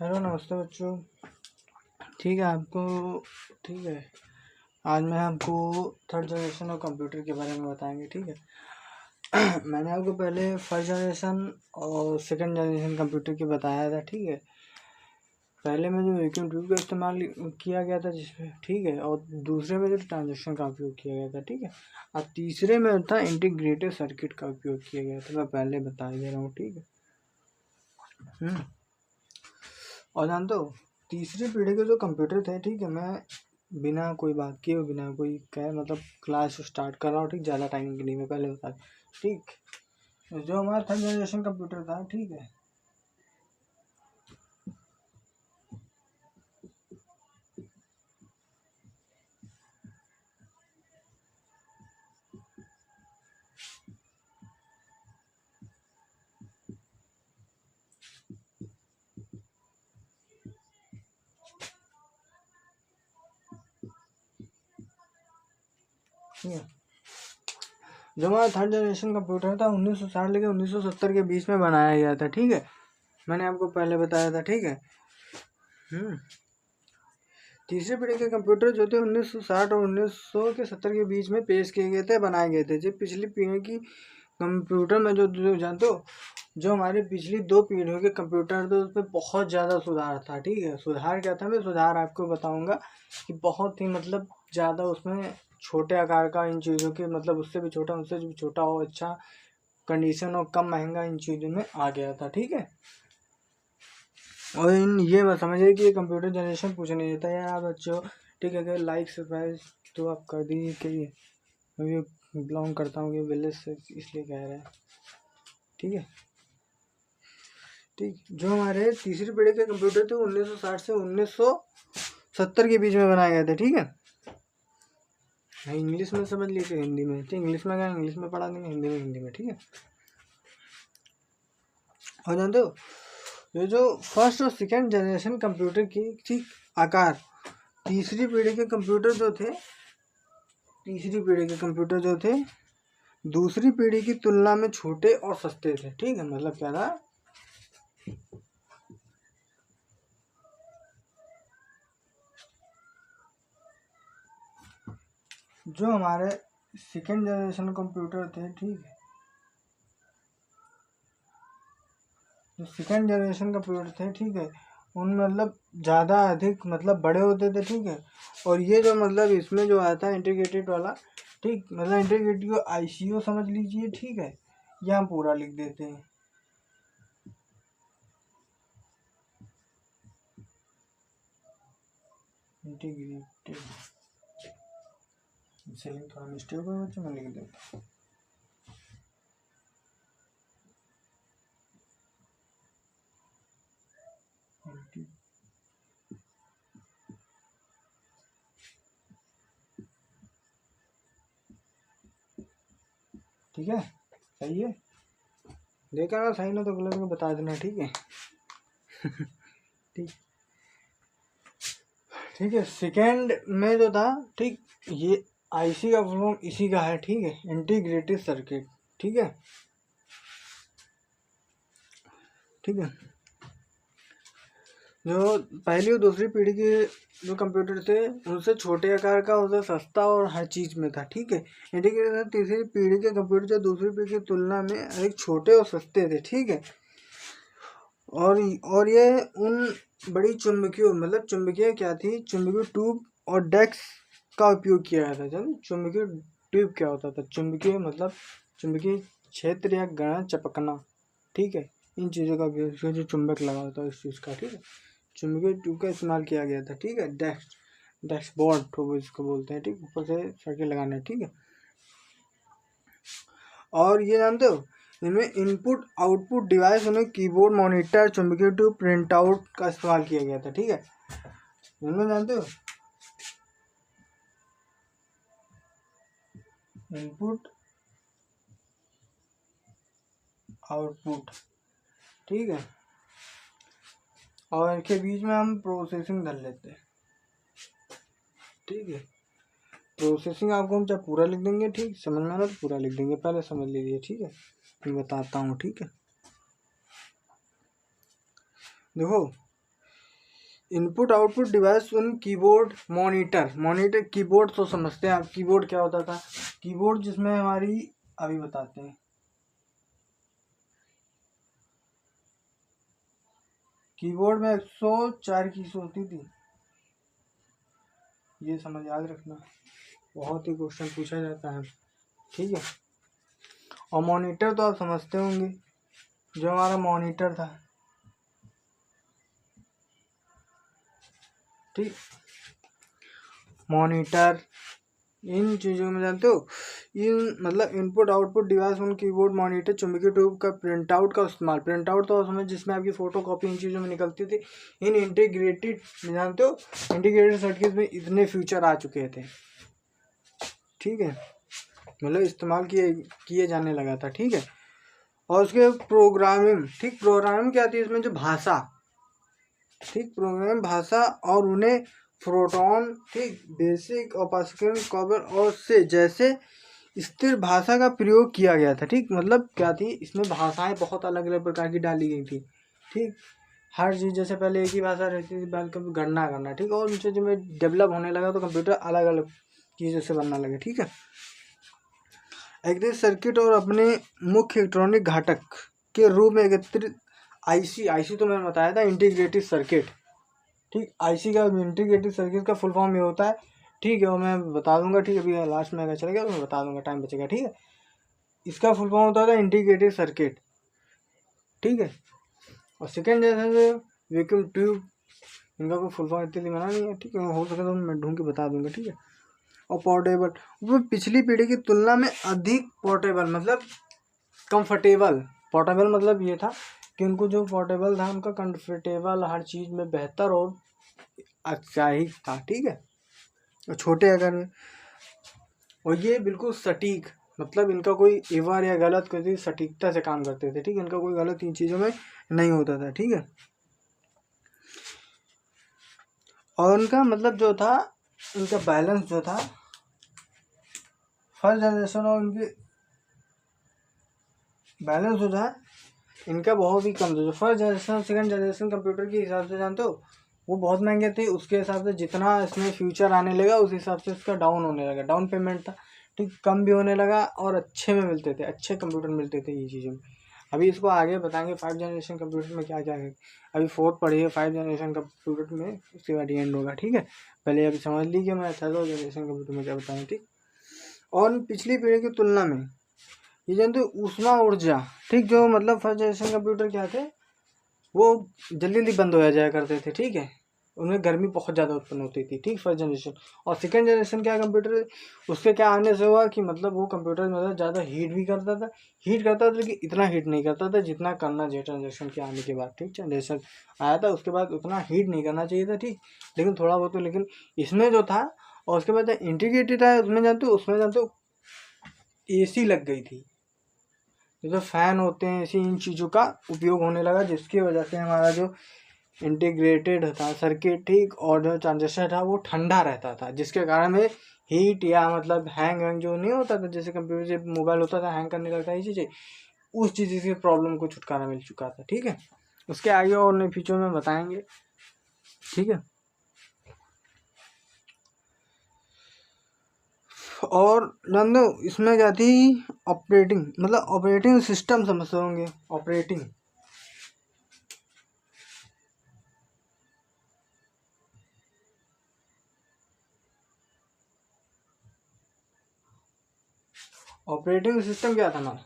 Hello नमस्ते बच्चों। ठीक है आपको ठीक है आज मैं आपको थर्ड जनरेशन ऑफ कंप्यूटर के बारे में बताएंगे। ठीक है मैंने आपको पहले फर्स्ट जनरेशन और सेकंड जनरेशन कंप्यूटर की बताया था। ठीक है, पहले में जो वैक्यूम ट्यूब का इस्तेमाल किया गया था जिसमें, ठीक है, और दूसरे में जो ट्रांजिस्टर का उपयोग किया गया था। ठीक है, और तीसरे में था इंटीग्रेटेड सर्किट का उपयोग किया गया था। मैं पहले बता दे रहा हूँ। ठीक है और जानते हो तीसरी पीढ़ी के जो कंप्यूटर थे, ठीक है, मैं बिना कोई बात किए बिना कोई कहे मतलब क्लास स्टार्ट कर रहा हूँ। ठीक, ज़्यादा टाइम के लिए मैं पहले बता दूं। ठीक, जो हमारा थर्ड जनरेशन कंप्यूटर था, ठीक है, ठीक है, जो हमारा थर्ड जनरेशन कंप्यूटर था 1960 लेके 1970 के बीच में बनाया गया था। ठीक है, मैंने आपको पहले बताया था। ठीक है, तीसरी पीढ़ी के कंप्यूटर जो थे 1960 और 1970 के बीच में पेश किए गए थे, बनाए गए थे। जब पिछली पीढ़ी की कंप्यूटर में जो जानते हो, जो हमारी पिछली दो पीढ़ियों के कंप्यूटर थे उसमें बहुत ज़्यादा सुधार था। ठीक है, सुधार क्या था, मैं सुधार आपको बताऊंगा कि बहुत ही मतलब ज़्यादा उसमें छोटे आकार का इन चीज़ों के मतलब उससे भी छोटा उनसे भी छोटा हो, अच्छा कंडीशन और कम महंगा इन चीज़ों में आ गया था। ठीक है, और ये मत समझिए कि ये कंप्यूटर जनरेशन कुछ नहीं देता यार बच्चों। ठीक है, अगर लाइक सब्सक्राइब तो आप कर दीजिए। कि मैं भी बिलोंग करता हूँ कि विलेज से, इसलिए कह रहे हैं। ठीक है, ठीक, जो हमारे तीसरी पीढ़ी के कंप्यूटर थे 1960 से 1970 के बीच में बनाए गए थे। ठीक है, इंग्लिश में समझ लीजिए, हिंदी में। ठीक, इंग्लिश में क्या, इंग्लिश में पढ़ा देंगे, हिंदी में हिंदी में। ठीक है, और जानते हो ये जो फर्स्ट और सेकेंड जनरेशन कंप्यूटर की ठीक आकार तीसरी पीढ़ी के कंप्यूटर जो थे, तीसरी पीढ़ी के कंप्यूटर जो थे दूसरी पीढ़ी की तुलना में छोटे और सस्ते थे। ठीक है, मतलब क्या था, जो हमारे सेकेंड जनरेशन कंप्यूटर थे, ठीक है, जो सेकेंड जनरेशन कंप्यूटर थे, ठीक है, उनमें मतलब ज़्यादा अधिक मतलब बड़े होते थे। ठीक है, और ये जो मतलब इसमें जो आता है इंटीग्रेटेड वाला, ठीक, मतलब इंटीग्रेटेड को ICO समझ लीजिए। ठीक है, ये हम पूरा लिख देते हैं। इंटीग्रेटेड सेलिंग थोड़ा मिस्टेक हो बच्चों, मैं लिख देता हूँ। ठीक है, सही है, देखा ना, सही ना तो गलत को बता देना। ठीक है ठीक, ठीक है, सेकेंड में जो था, ठीक, ये IC का फुल फॉर्म इसी का है। ठीक है, इंटीग्रेटेड सर्किट। ठीक है, ठीक है, जो पहली और दूसरी पीढ़ी के जो कंप्यूटर थे उनसे छोटे आकार का, उनसे सस्ता और हर चीज़ में था। ठीक है, इंटीग्रेटेड तीसरी पीढ़ी के कंप्यूटर जो दूसरी पीढ़ी की तुलना में अधिक छोटे और सस्ते थे। ठीक है, और ये उन बड़ी चुंबकीय मतलब चुंबकीय क्या थी, चुंबकीय ट्यूब और डेस्क का उपयोग किया गया था। जब चुंबकीय ट्यूब क्या होता था, चुंबकीय मतलब चुंबकीय क्षेत्र या गणा चपकना। ठीक है, इन चीज़ों का उपयोग, जो चुंबक लगा होता है इस चीज़ का। ठीक है, चुंबकीय ट्यूब का इस्तेमाल किया गया था। ठीक है, डेस्क बोर्ड तो इसको बोलते हैं। ठीक, ऊपर से सर्किट लगाना। ठीक है, और ये जानते हो इनमें इनपुट आउटपुट डिवाइस उन्हें कीबोर्ड, मॉनिटर, चुंबकीय ट्यूब, प्रिंट आउट का इस्तेमाल किया गया था। ठीक है, इनमें जानते हो इनपुट आउटपुट। ठीक है, और इनके बीच में हम प्रोसेसिंग कर लेते हैं। ठीक है, प्रोसेसिंग आपको हम चाहे पूरा लिख देंगे, ठीक, समझ में आ रहा तो पूरा लिख देंगे, पहले समझ लीजिए। ठीक है, मैं बताता हूँ। ठीक है, देखो इनपुट आउटपुट डिवाइस उन कीबोर्ड मॉनिटर कीबोर्ड तो समझते हैं आप। कीबोर्ड क्या होता था? कीबोर्ड जिसमें हमारी, अभी बताते हैं, कीबोर्ड में 104 कीज होती थी, ये समझ याद रखना, बहुत ही क्वेश्चन पूछा जाता है, ठीक है। और मॉनिटर तो आप समझते होंगे, जो हमारा मॉनिटर था, ठीक। मॉनिटर इन चीज़ों में जानते हो, इन मतलब इनपुट आउटपुट डिवाइस उन कीबोर्ड मॉनिटर चुंबकीय ट्यूब का प्रिंट आउट का इस्तेमाल, प्रिंट आउट तो समझ जिसमें आपकी फोटो कॉपी इन चीज़ों में निकलती थी। इन इंटीग्रेटेड, जानते हो इंटीग्रेटेड सर्किट में इतने फ्यूचर आ चुके थे, ठीक है, मतलब इस्तेमाल किए जाने लगा था, ठीक है। और उसके प्रोग्रामिंग, ठीक, प्रोग्रामिंग क्या आती है इसमें, जो भाषा, ठीक, प्रोग्रामिंग भाषा, और उन्हें प्रोटॉन, ठीक, बेसिक और पास्कल कॉबर और से जैसे स्थिर भाषा का प्रयोग किया गया था, ठीक। मतलब क्या थी इसमें, भाषाएं बहुत अलग अलग प्रकार की डाली गई थी, ठीक। हर चीज़, जैसे पहले एक ही भाषा रहती थी, पहले कभी गणना करना, ठीक, और उनसे जब डेवलप होने लगा तो कंप्यूटर अलग अलग चीज़ों से बनना लगे, ठीक है। एग्रेड सर्किट और अपने मुख्य इलेक्ट्रॉनिक घटक के रूप में एकत्रित आईसी तो मैंने बताया था, इंटीग्रेटेड सर्किट, ठीक। आईसी का इंटीग्रेटेड सर्किट का फुल फॉर्म ये होता है, ठीक है, वो मैं बता दूंगा, ठीक है, अभी लास्ट में अगर चला गया तो मैं बता दूंगा, टाइम बचेगा, ठीक है। इसका फुल फॉर्म होता है इंटीग्रेटेड सर्किट, ठीक है। और सेकेंड जैसे वैक्यूम ट्यूब, इनका कोई फुल फॉर्म इतनी मना नहीं है, ठीक है, हो सके तो मैं ढूंढ के बता दूंगा, ठीक है। और पोर्टेबल, वो पिछली पीढ़ी की तुलना में अधिक पोर्टेबल, मतलब कंफर्टेबल। पोर्टेबल मतलब ये था कि उनको जो पोर्टेबल था उनका कंफर्टेबल, हर चीज़ में बेहतर और अच्छा ही था, ठीक है। और छोटे आकार में, और ये बिल्कुल सटीक, मतलब इनका कोई एवर या गलत कोई सटीकता से काम करते थे, ठीक है, इनका कोई गलत इन चीज़ों में नहीं होता था, ठीक है। और उनका मतलब जो था, इनका बैलेंस जो था, फर्स्ट जनरेशन और इनके बैलेंस जो था इनका बहुत ही कम था। जो फर्स्ट जनरेशन और सेकंड जनरेशन कंप्यूटर के हिसाब से जानते हो, वो बहुत महंगे थे, उसके हिसाब से जितना इसमें फ्यूचर आने लगा उस हिसाब से इसका डाउन होने लगा, डाउन पेमेंट था, ठीक, कम भी होने लगा और अच्छे में मिलते थे, अच्छे कंप्यूटर मिलते थे ये चीज़ों में। अभी इसको आगे बताएंगे 5 जनरेशन कंप्यूटर में क्या क्या है। अभी 4th पढ़ी है 5 जनरेशन कंप्यूटर में, उसके बाद एंड होगा, ठीक है। पहले अभी समझ लीजिए मैं 3rd जनरेशन कंप्यूटर में क्या बताऊँ, ठीक। और पिछली पीढ़ी की तुलना में ये जानते ऊष्मा ऊर्जा, ठीक, जो मतलब फर्स्ट जनरेशन कंप्यूटर क्या थे, वो जल्दी जल्दी बंद हो जाया करते थे, ठीक है, उनमें गर्मी बहुत ज़्यादा उत्पन्न होती थी, ठीक, फर्स्ट जनरेशन। और सेकंड जनरेशन क्या कंप्यूटर, उसके क्या आने से हुआ कि मतलब वो कंप्यूटर मतलब ज़्यादा हीट भी करता था, लेकिन इतना हीट नहीं करता था जितना करना चाहिए जनरेशन के आने के बाद, ठीक, जनरेशन आया था उसके बाद उतना हीट नहीं करना चाहिए था, ठीक, लेकिन थोड़ा बहुत तो, लेकिन इसमें जो था। और उसके बाद इंटीग्रेटेड आया उसमें जानते हो AC लग गई थी, जो फैन होते हैं, ऐसी इन चीज़ों का उपयोग होने लगा, जिसकी वजह से हमारा जो इंटीग्रेटेड था सर्किट, ठीक, और जो ट्रांजिस्टर था वो ठंडा रहता था, जिसके कारण में हीट या मतलब हैंग जो नहीं होता था, जैसे कंप्यूटर से मोबाइल होता था हैंग करने लगता है, ये चीज़ें, उस चीज़ की प्रॉब्लम को छुटकारा मिल चुका था, ठीक है। उसके आगे और नए फीचर में बताएंगे, ठीक है। और जान दो इसमें क्या थी, ऑपरेटिंग, मतलब ऑपरेटिंग सिस्टम समझते होंगे, ऑपरेटिंग ऑपरेटिंग सिस्टम क्या था ना,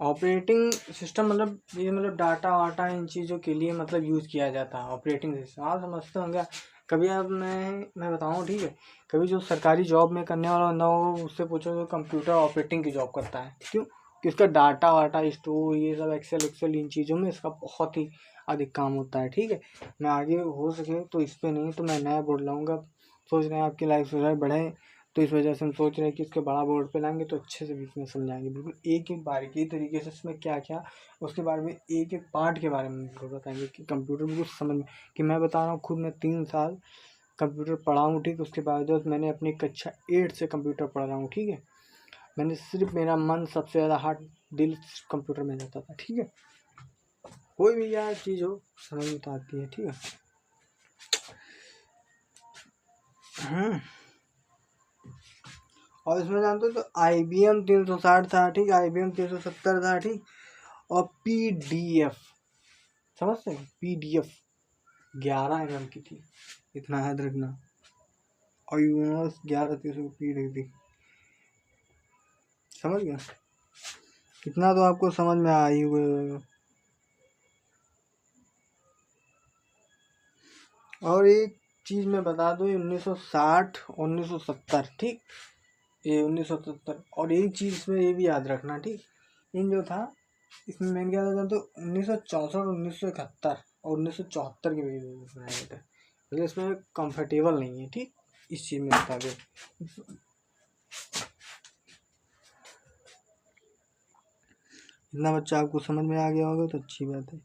ऑपरेटिंग सिस्टम मतलब ये मतलब डाटा वाटा इन चीज़ों के लिए मतलब यूज़ किया जाता है ऑपरेटिंग सिस्टम, आप समझते होंगे। कभी आप मैं बताऊँ, ठीक है, कभी जो सरकारी जॉब में करने वाला बंदा हो उससे पूछो जो कंप्यूटर ऑपरेटिंग की जॉब करता है, क्यों कि उसका डाटा वाटा स्टोर ये सब एक्सेल इन चीज़ों में इसका बहुत ही अधिक काम होता है, ठीक है। मैं आगे हो सके तो इस पर नहीं तो मैं नया बोर्ड लाऊँगा, सोच रहे हैं आपकी लाइफ बढ़े, तो इस वजह से हम सोच रहे हैं कि इसके बड़ा बोर्ड पे लाएंगे तो अच्छे से इसमें समझाएंगे, बिल्कुल एक एक बारीकी तरीके से इसमें क्या क्या, उसके बारे में एक एक पार्ट के बारे में बिल्कुल बताएंगे कि कंप्यूटर बिल्कुल समझ में, कि मैं बता रहा हूँ खुद मैं 3 साल कंप्यूटर पढ़ा हूँ, ठीक, उसके बावजूद मैंने अपनी कक्षा 8 से कंप्यूटर पढ़ रहा हूँ, ठीक है। मैंने सिर्फ मेरा मन सबसे ज़्यादा हार्ट दिल कंप्यूटर में जाता था, ठीक है। कोई भी यार चीज़ हो समझ में तो आती है, ठीक है। और इसमें जानते हो तो IBM 360 था, ठीक, IBM 370 था, ठीक, और PDF समझते हैं, PDF 11 mm की थी, इतना याद रखना। और यूनिवर्स 11 पी रही थी, समझ गया, इतना तो आपको समझ में आ ही हुए। और एक चीज़ मैं बता दूँ, 1960 1970, ठीक, ये 1970। और एक चीज़ में ये भी याद रखना, ठीक, इन जो था इसमें मेन क्या था तो 1964 1971 और 1974 के बीच बनाया गया था, मतलब इसमें कंफर्टेबल नहीं है, ठीक, इस चीज़ में बता दो। इतना बच्चा आपको समझ में आ गया होगा तो अच्छी बात है।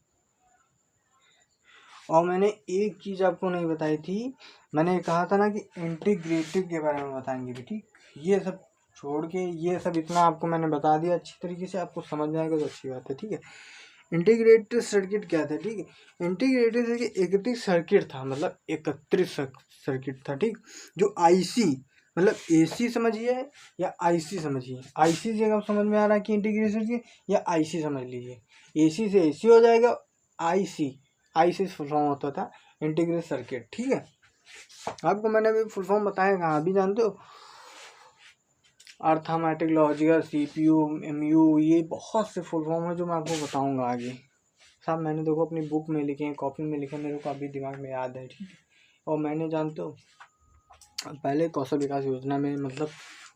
और मैंने एक चीज़ आपको नहीं बताई थी, मैंने कहा था ना कि इंटीग्रेटिव के बारे में बताएंगे भी, ठीक, ये सब छोड़ के ये सब इतना आपको मैंने बता दिया अच्छी तरीके से, आपको समझ में आएगा तो अच्छी बात है, ठीक है। इंटीग्रेटेड सर्किट क्या था, ठीक है, इंटीग्रेटेड सर्किट 31 सर्किट था, मतलब 31 सर्किट था, ठीक, जो IC मतलब AC समझिए या IC समझिए, IC से अब समझ में आ रहा है कि इंटीग्रेटेड सर्किट, या IC समझ लीजिए, AC से AC हो जाएगा, IC से फुल फॉर्म होता था इंटीग्रेटेड सर्किट, ठीक है। आपको मैंने अभी फुल फॉर्म बताया कहाँ, अभी जानते हो, अर्थमेटिक, लॉजिकल, CPU, MU, ये बहुत से फुल फॉर्म है जो मैं आपको बताऊंगा आगे। साहब मैंने देखो अपनी बुक में लिखे हैं, कॉपी में लिखे, मेरे को अभी दिमाग में याद है, ठीक है। और मैंने जानते हो पहले कौशल विकास योजना में, मतलब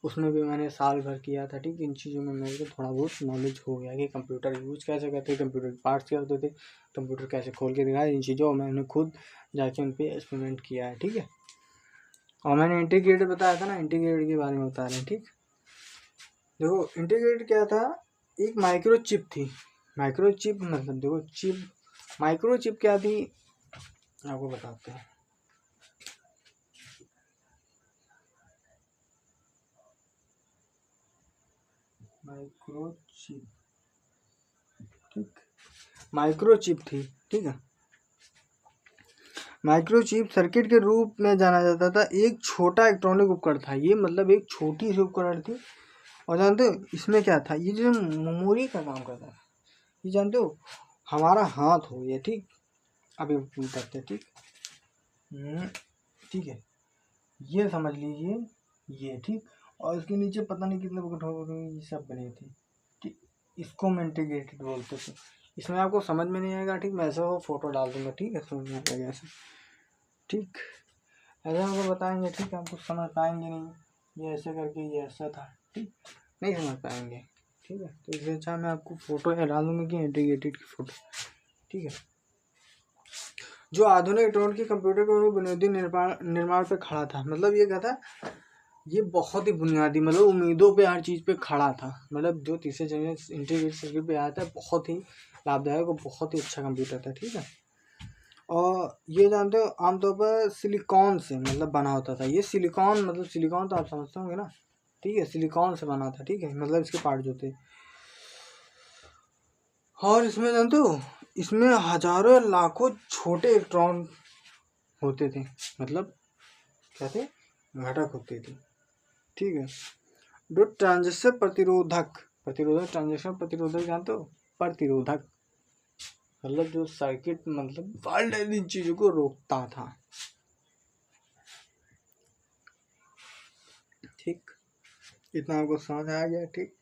उसमें भी मैंने साल भर किया था, ठीक, इन चीज़ों में मेरे को थोड़ा बहुत नॉलेज हो गया कि कंप्यूटर यूज कैसे करते थे, कंप्यूटर के पार्ट्स क्या होते थे, कंप्यूटर कैसे खोल के दिखाया, इन चीज़ों मैंने खुद जाके उन पर एक्सपेरिमेंट किया है, ठीक है। और मैंने इंटीग्रेटेड बताया था ना, इंटीग्रेटेड के बारे में बता रहे हैं, ठीक। देखो इंटीग्रेटेड क्या था, एक माइक्रो चिप थी, माइक्रो चिप मतलब देखो चिप, माइक्रो चिप क्या थी आपको बताते हैं। माइक्रो चिप, ठीक, माइक्रो चिप थी, ठीक है। माइक्रो चिप सर्किट के रूप में जाना जाता था, एक छोटा इलेक्ट्रॉनिक उपकरण था ये, मतलब एक छोटी सी उपकरण थी। और जानते हो इसमें क्या था, ये जो मेमोरी का काम करता है, ये जानते हो हमारा हाथ हो गया, ठीक, अभी करते हैं, ठीक, ठीक है, ये समझ लीजिए, ये ठीक, और इसके नीचे पता नहीं कितने ये सब बने थे, ठीक, इसको हम इंटीग्रेटेड बोलते थे। इसमें आपको समझ में नहीं आएगा, ठीक, मैं ऐसा वो फोटो डाल दूंगा, ठीक है, समझ में आएगा ऐसे, ठीक, ऐसा आपको बताएंगे, ठीक है, आपको समझ पाएंगे नहीं, ये ऐसे करके ये ऐसा था, ठीक, नहीं समझ पाएंगे, ठीक है। तो इससे अच्छा मैं आपको फोटो डाल दूंगा कि इंटीग्रेटेड की फोटो, ठीक है। जो आधुनिक इलेक्ट्रॉनिक के कंप्यूटर के बुनियादी निर्माण पे खड़ा था, मतलब ये क्या था, ये बहुत ही बुनियादी, मतलब उम्मीदों पे हर चीज़ पे खड़ा था, मतलब जो तीसरे जनरेशन इंटीग्रेटेड सर्किट पे आया था, बहुत ही लाभदायक और बहुत ही अच्छा कंप्यूटर था, ठीक है। और ये जानते हो आमतौर पर सिलिकॉन से मतलब बना होता था, ये सिलिकॉन मतलब सिलिकॉन तो आप समझते होंगे ना, ठीक है, सिलिकॉन से बना था, ठीक है, मतलब इसके पार्ट जो थे। और इसमें जानते हो इसमें हजारों लाखों छोटे इलेक्ट्रॉन होते थे, मतलब क्या थे, घटक होते थे, ठीक है। जो ट्रांजिस्टर प्रतिरोधक, ट्रांजिस्टर प्रतिरोधक जानते हो, प्रतिरोधक मतलब जो सर्किट मतलब फाल्ट इन चीजों को रोकता था, ठीक, इतना आपको समझ आ गया, ठीक।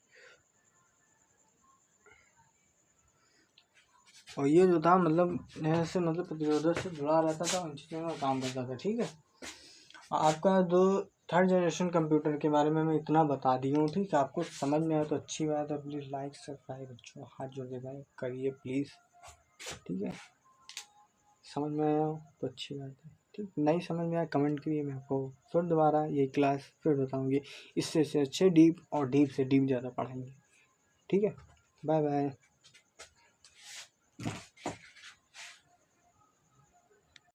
और ये जो था मतलब ऐसे मतलब प्रतिरोधक से जुड़ा रहता था, उन चीज़ों में काम करता था, ठीक है। आपका जो थर्ड जनरेशन कंप्यूटर के बारे में मैं इतना बता दी हूँ, ठीक है, आपको समझ में आया तो अच्छी बात है, प्लीज़ लाइक सब्सक्राइब बच्चों हाथ जोड़ के भाई करिए प्लीज़, ठीक है, समझ में आया तो अच्छी बात है, ठीक, नहीं समझ में आया कमेंट करिए, मैं आपको फिर दोबारा ये क्लास फिर बताऊँगी, इससे अच्छे डीप और डीप से डीप ज़्यादा पढ़ाएंगे, ठीक है। Bye bye.